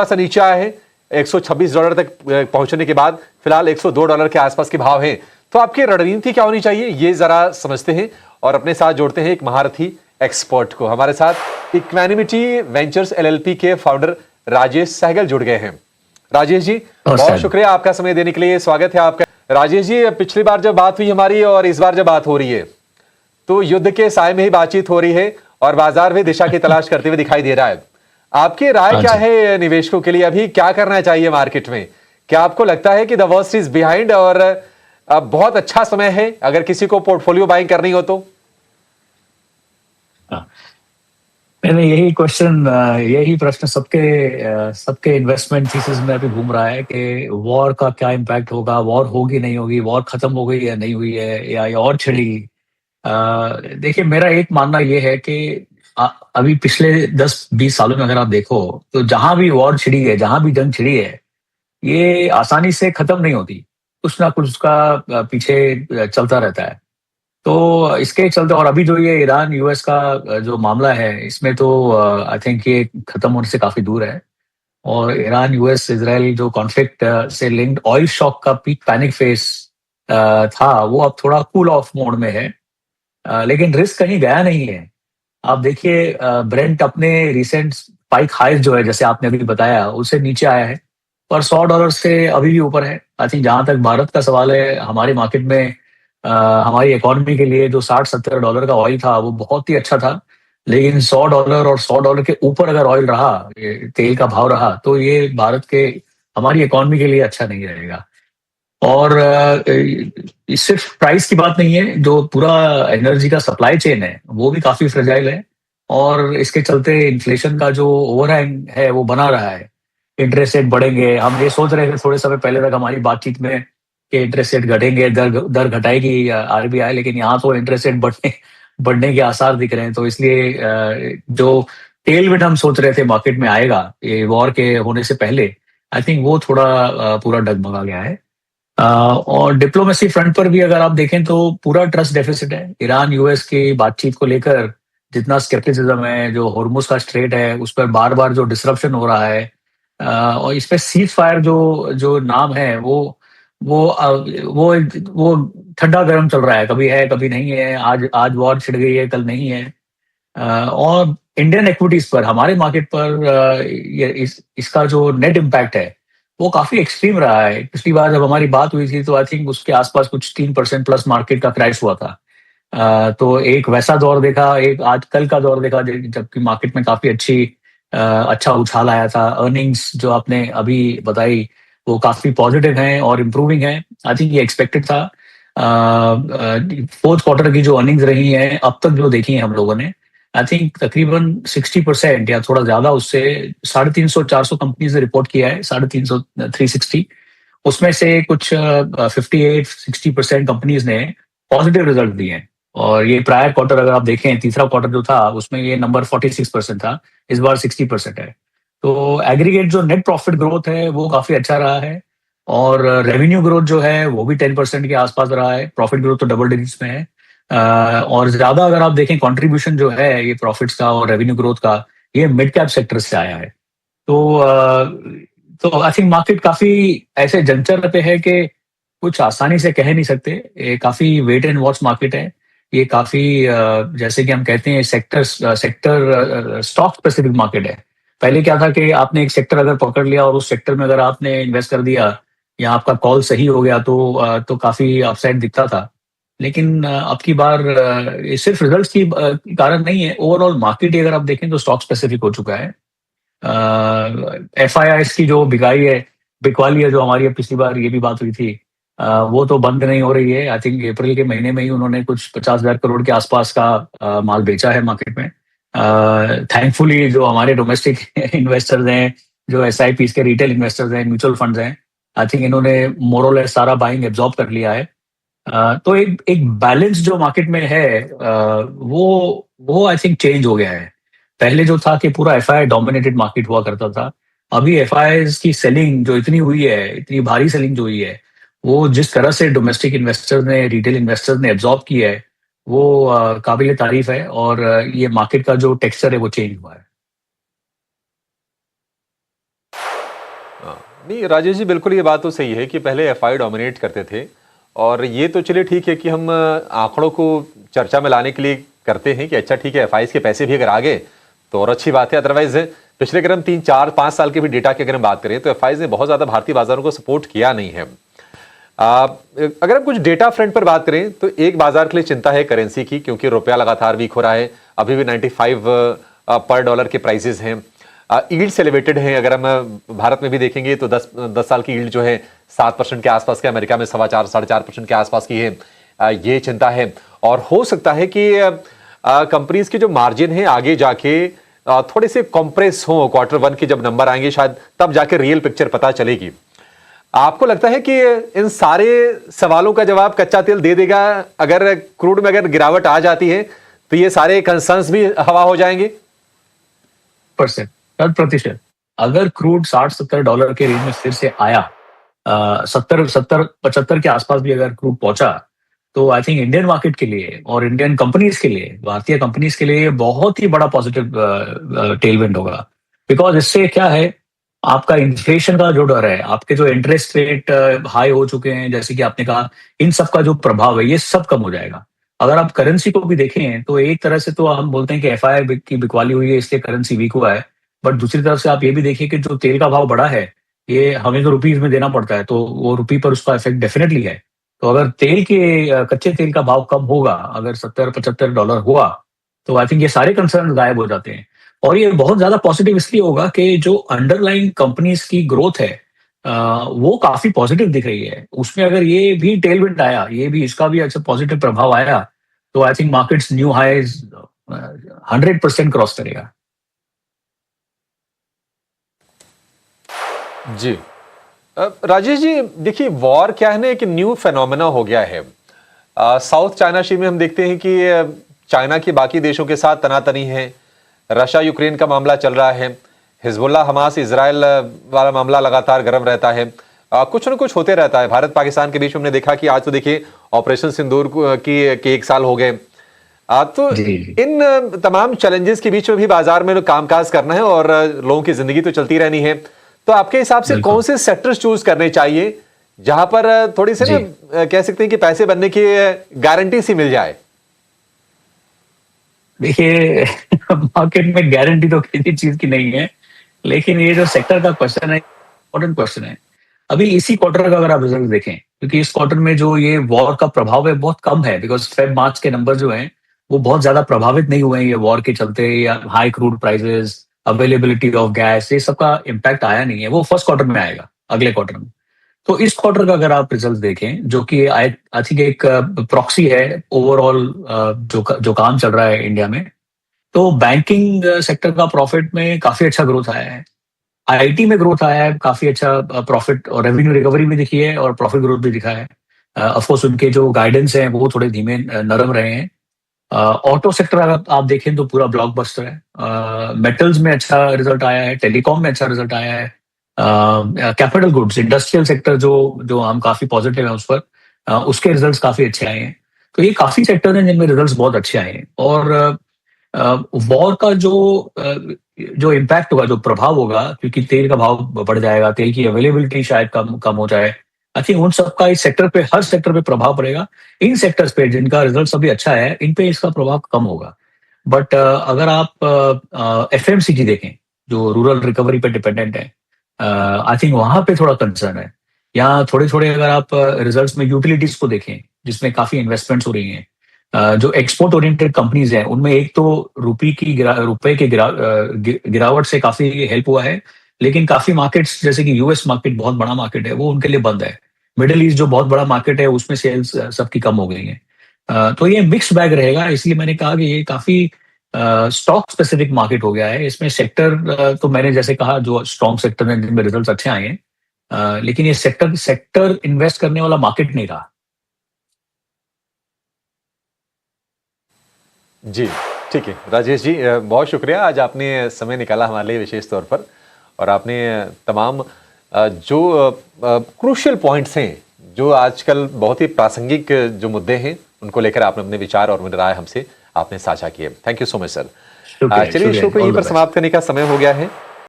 सा नीचे आया है $126 तक पहुंचने के बाद फिलहाल $102 के आसपास के भाव हैं। तो आपकी रणनीति क्या होनी चाहिए, ये जरा समझते हैं और अपने साथ जोड़ते हैं एक महारथी एक्सपर्ट को। हमारे साथ इक्वानिमिटी वेंचर्स एलएलपी के फाउंडर राजेश सहगल जुड़ गए हैं। राजेश जी, बहुत शुक्रिया आपका समय देने के लिए, स्वागत है आपका। राजेश जी, पिछली बार जब बात हुई हमारी और इस बार जब बात हो रही है तो युद्ध के साए में ही बातचीत हो रही है और बाजार भी दिशा की तलाश करते हुए दिखाई दे रहा है। आपकी राय क्या है निवेशकों के लिए, अभी क्या करना चाहिए मार्केट में? क्या आपको लगता है कि द वर्स्ट इज बिहाइंड और अब बहुत अच्छा समय है अगर किसी को पोर्टफोलियो बाइंग करनी हो तो? मैंने यही प्रश्न सबके इन्वेस्टमेंट थीसिस में अभी घूम रहा है कि वॉर का क्या इम्पैक्ट होगा, वॉर होगी नहीं होगी, वॉर खत्म हो गई या नहीं हुई है या और छिड़ी। देखिए, मेरा एक मानना ये है कि अभी पिछले 10-20 सालों में अगर आप देखो तो जहां भी वॉर छिड़ी है, जहां भी जंग छिड़ी है, ये आसानी से खत्म नहीं होती, कुछ ना कुछ उसका पीछे चलता रहता है। तो इसके चलते, और अभी जो ये ईरान यूएस का जो मामला है, इसमें तो आई थिंक ये खत्म होने से काफी दूर है। और ईरान यूएस इजराइल जो कॉन्फ्लिक्ट से लिंक्ड ऑयल शॉक का पीक पैनिक फेस था, वो अब थोड़ा कूल ऑफ मोड में है। लेकिन रिस्क कहीं गया नहीं है। आप देखिए, ब्रेंट अपने रिसेंट स्पाइक हाइज जो है, जैसे आपने अभी बताया, उससे नीचे आया है, पर $100 से अभी भी ऊपर है। आई थिंक जहां तक भारत का सवाल है, हमारे मार्केट में हमारी इकोनॉमी के लिए जो $60-70 का ऑयल था वो बहुत ही अच्छा था। लेकिन $100 और $100 के ऊपर अगर ऑयल रहा, तेल का भाव रहा, तो ये हमारी इकोनॉमी के लिए अच्छा नहीं रहेगा। और सिर्फ प्राइस की बात नहीं है, जो पूरा एनर्जी का सप्लाई चेन है वो भी काफी फ्रेजाइल है। और इसके चलते इन्फ्लेशन का जो ओवरहैंग है वो बना रहा है। इंटरेस्ट रेट बढ़ेंगे, हम ये सोच रहे थे थोड़े समय पहले तक हमारी बातचीत में कि इंटरेस्ट रेट घटेंगे, दर घटाएगी आरबीआई, लेकिन यहाँ तो इंटरेस्ट रेट बढ़ने के आसार दिख रहे हैं। तो इसलिए जो टेलविंड हम सोच रहे थे मार्केट में आएगा ये वॉर के होने से पहले, आई थिंक वो थोड़ा पूरा डगमगा गया है। और डिप्लोमेसी फ्रंट पर भी अगर आप देखें तो पूरा ट्रस्ट डेफिसिट है। ईरान यूएस की बातचीत को लेकर जितना स्केप्टिसिज्म है, जो हॉर्मुज का स्ट्रेट है उस पर बार बार जो डिसरप्शन हो रहा है, और इस पे सीज फायर जो जो नाम है वो ठंडा गर्म चल रहा है, कभी है कभी नहीं है। आज वॉर छिड़ गई है, कल नहीं है। और इंडियन इक्विटीज पर, हमारे मार्केट पर इसका जो नेट इम्पैक्ट है वो काफी एक्सट्रीम रहा है। पिछली बार जब हमारी बात हुई थी तो आई थिंक उसके आसपास कुछ 3% प्लस मार्केट का क्रैश हुआ था। तो एक वैसा दौर देखा, एक आज कल का दौर देखा, जबकि मार्केट में काफी अच्छा उछाल आया था। अर्निंग्स जो आपने अभी बताई वो काफी पॉजिटिव हैं और इम्प्रूविंग है। आई थिंक ये एक्सपेक्टेड था। फोर्थ क्वार्टर की जो अर्निंग्स रही हैं अब तक जो देखी है हम लोगों ने, आई थिंक तकरीबन 60% या थोड़ा ज्यादा, उससे 350-400 कंपनीज ने रिपोर्ट किया है, 350, 360। उसमें से कुछ 58-60% कंपनीज ने पॉजिटिव रिजल्ट दिए हैं। और ये प्रायर क्वार्टर अगर आप देखें, तीसरा क्वार्टर जो था उसमें ये नंबर 46% था, इस बार 60% है। तो एग्रीगेट जो नेट प्रॉफिट ग्रोथ है वो काफी अच्छा रहा है। और रेवेन्यू ग्रोथ जो है वो भी 10% के आसपास रहा है। प्रॉफिट ग्रोथ तो डबल डिजिट्स में है। और ज्यादा अगर आप देखें कंट्रीब्यूशन जो है ये प्रॉफिट्स का और रेवेन्यू ग्रोथ का, ये मिड कैप सेक्टर से आया है। तो आई थिंक मार्केट काफी ऐसे जंक्चर पे है कि कुछ आसानी से कह नहीं सकते। ये काफी वेट एंड वॉच मार्केट है। ये काफी जैसे कि हम कहते हैं सेक्टर स्टॉक स्पेसिफिक मार्केट है। पहले क्या था कि आपने एक सेक्टर अगर पकड़ लिया और उस सेक्टर में अगर आपने इन्वेस्ट कर दिया या आपका कॉल सही हो गया तो काफी अपसाइड दिखता था। लेकिन अब की बार ये सिर्फ रिजल्ट्स की कारण नहीं है, ओवरऑल मार्केट ही अगर आप देखें तो स्टॉक स्पेसिफिक हो चुका है। FIIs की जो बिकवाली है, जो हमारी पिछली बार ये भी बात हुई थी, वो तो बंद नहीं हो रही है। आई थिंक अप्रैल के महीने में ही उन्होंने कुछ 50,000 करोड़ के आसपास का माल बेचा है मार्केट में। थैंकफुली जो हमारे डोमेस्टिक इन्वेस्टर्स हैं, जो SIPs के रिटेल इन्वेस्टर्स हैं, म्यूचुअल फंड्स हैं, आई थिंक इन्होंने मोरलेस सारा बाइंग एब्जॉर्ब कर लिया है। तो एक बैलेंस जो मार्केट में है, वो आई थिंक चेंज हो गया है। पहले जो था कि पूरा FII डोमिनेटेड मार्केट हुआ करता था, अभी FIIs की सेलिंग जो इतनी हुई है, इतनी भारी सेलिंग जो हुई है, वो जिस तरह से डोमेस्टिक इन्वेस्टर्स ने, रिटेल इन्वेस्टर्स ने एब्जॉर्ब किया है, वो काबिल तारीफ है। और ये मार्केट का जो टेक्सचर है वो चेंज हुआ है। हाँ, नहीं राजेश जी, बिल्कुल ये बात तो सही है कि पहले एफआई डोमिनेट करते थे, और ये तो चलिए ठीक है कि हम आंकड़ों को चर्चा में लाने के लिए करते हैं कि अच्छा ठीक है, एफआई के पैसे भी अगर आ गए तो और अच्छी बात है। अदरवाइज पिछले अगर हम 3 4 5 साल के भी डेटा की अगर हम बात करें तो एफआई ने बहुत ज्यादा भारतीय बाजारों को सपोर्ट किया नहीं है। अगर हम कुछ डेटा फ्रंट पर बात करें तो एक बाजार के लिए चिंता है करेंसी की, क्योंकि रुपया लगातार वीक हो रहा है, अभी भी 95 पर डॉलर के प्राइसेस हैं, यील्ड्स एलिवेटेड हैं। अगर हम भारत में भी देखेंगे तो 10 साल की यील्ड जो है 7% के आसपास के, अमेरिका में 4.25 4.5% के आसपास की है। ये चिंता है, और हो सकता है कि कंपनीज के जो मार्जिन है आगे जाके थोड़े से कॉम्प्रेस हो, Q1 के जब नंबर आएंगे शायद तब जाके रियल पिक्चर पता चलेगी। आपको लगता है कि इन सारे सवालों का जवाब कच्चा तेल दे देगा? अगर क्रूड में अगर गिरावट आ जाती है तो ये सारे कंसर्न्स भी हवा हो जाएंगे? 100%। अगर क्रूड $60-70 के रेंज में फिर से आया, 70-75 के आसपास भी अगर क्रूड पहुंचा, तो आई थिंक इंडियन मार्केट के लिए और इंडियन कंपनीज के लिए, भारतीय कंपनीज के लिए बहुत ही बड़ा पॉजिटिव टेलविंड होगा। बिकॉज इससे क्या है, आपका इन्फ्लेशन का जो डर है, आपके जो इंटरेस्ट रेट हाई हो चुके हैं, जैसे कि आपने कहा, इन सब का जो प्रभाव है ये सब कम हो जाएगा। अगर आप करेंसी को भी देखें तो एक तरह से तो हम बोलते हैं कि एफआई की बिकवाली हुई है इसलिए करेंसी वीक हुआ है, बट दूसरी तरफ से आप ये भी देखिए कि जो तेल का भाव बढ़ा है, ये हमें तो रुपीज में देना पड़ता है, तो वो रुपी पर उसका इफेक्ट डेफिनेटली है। तो अगर कच्चे तेल का भाव कम होगा, अगर $70-75 हुआ, तो आई थिंक ये सारे कंसर्न गायब हो जाते हैं। और ये बहुत ज्यादा पॉजिटिव इसलिए होगा कि जो अंडरलाइन कंपनीज की ग्रोथ है, वो काफी पॉजिटिव दिख रही है। उसमें अगर ये भी टेलविंड आया, ये भी इसका भी अच्छा पॉजिटिव प्रभाव आया, तो I think markets new highs 100% cross करेगा। जी राजेश जी, देखिए वॉर क्या है ना, एक न्यू फेनोमेना हो गया है। साउथ चाइना सी में हम देखते हैं कि चाइना की बाकी देशों के साथ तनातनी है, रशिया यूक्रेन का मामला चल रहा है, हिजबुल्लाह हमास इजराइल वाला मामला लगातार गर्म रहता है, कुछ न कुछ होते रहता है। भारत पाकिस्तान के बीच में हमने देखा कि आज तो देखिए ऑपरेशन सिंदूर के 1 साल हो गए। तो इन तमाम चैलेंजेस के बीच में भी बाजार में कामकाज करना है और लोगों की जिंदगी तो चलती रहनी है। तो आपके हिसाब से कौन से सेक्टर्स चूज करने चाहिए जहां पर थोड़ी से ना कह सकते हैं कि पैसे बनने की गारंटी सी मिल जाए? देखिए मार्केट में गारंटी तो किसी चीज की नहीं है, लेकिन ये जो सेक्टर का क्वेश्चन है, इंपॉर्टेंट क्वेश्चन है। अभी इसी क्वार्टर का अगर आप रिजल्ट देखें, क्योंकि इस क्वार्टर में जो ये वॉर का प्रभाव है बहुत कम है, बिकॉज फेब मार्च के नंबर जो हैं वो बहुत ज्यादा प्रभावित नहीं हुए हैं ये वॉर के चलते, या high crude prices, availability of gas, ये सबका इम्पैक्ट आया नहीं है। वो फर्स्ट क्वार्टर में आएगा, अगले क्वार्टर में। तो इस क्वार्टर का अगर आप रिजल्ट देखें, जो कि आई थिंक एक प्रॉक्सी है ओवरऑल जो काम चल रहा है इंडिया में, तो बैंकिंग सेक्टर का प्रॉफिट में काफी अच्छा ग्रोथ आया है, आईटी में ग्रोथ आया है, काफी अच्छा प्रॉफिट और रेवेन्यू रिकवरी भी दिखी है और प्रॉफिट ग्रोथ भी दिखा है। ऑफ कोर्स उनके जो गाइडेंस हैं वो थोड़े धीमे नरम रहे हैं। ऑटो सेक्टर अगर आप देखें तो पूरा ब्लॉकबस्टर है। मेटल्स में अच्छा रिजल्ट आया है, टेलीकॉम में अच्छा रिजल्ट आया है। कैपिटल गुड्स, इंडस्ट्रियल सेक्टर जो हम काफी पॉजिटिव है उस पर, उसके रिजल्ट्स काफी अच्छे आए हैं। तो ये काफी सेक्टर हैं जिनमें रिजल्ट्स बहुत अच्छे आए हैं। और वॉर का जो इम्पैक्ट होगा, जो प्रभाव होगा, क्योंकि तेल का भाव बढ़ जाएगा, तेल की अवेलेबिलिटी शायद कम हो जाए, आई थिंक उन सबका इस सेक्टर पे, हर सेक्टर पे प्रभाव पड़ेगा। इन सेक्टर्स पे जिनका रिजल्ट अभी अच्छा है, इन पे इसका प्रभाव कम होगा। बट अगर आप एफएमसीजी देखें, जो रूरल रिकवरी पे डिपेंडेंट है, आई थिंक वहां पे थोड़ा कंसर्न है। यहाँ थोड़े थोड़े अगर आप रिजल्ट्स में यूटिलिटीज को देखें, जिसमें काफी इन्वेस्टमेंट्स हो रही हैं, जो एक्सपोर्ट ओरिएंटेड कंपनीज हैं, उनमें एक तो रुपए के गिरावट से काफी हेल्प हुआ है, लेकिन काफी मार्केट्स जैसे कि यूएस मार्केट बहुत बड़ा मार्केट है, वो उनके लिए बंद है। मिडिल ईस्ट जो बहुत बड़ा मार्केट है, उसमें सेल्स सबकी कम हो गई है। तो ये मिक्स बैग रहेगा, इसलिए मैंने कहा कि ये काफी स्टॉक स्पेसिफिक मार्केट हो गया है। इसमें सेक्टर तो मैंने जैसे कहा जो स्ट्रॉन्ग सेक्टर है जिनमें रिजल्ट अच्छे आए हैं, लेकिन ये सेक्टर इन्वेस्ट करने वाला मार्केट नहीं रहा। जी ठीक है राजेश जी, बहुत शुक्रिया, आज आपने समय निकाला हमारे लिए विशेष तौर पर, और आपने तमाम जो क्रूशियल पॉइंट्स हैं, जो आजकल बहुत ही प्रासंगिक जो मुद्दे हैं, उनको लेकर आपने अपने विचार और राय हमसे आपने साझा किए। Thank you so much sir. चलिए शो को यहीं पर समाप्त करने का समय हो गया है।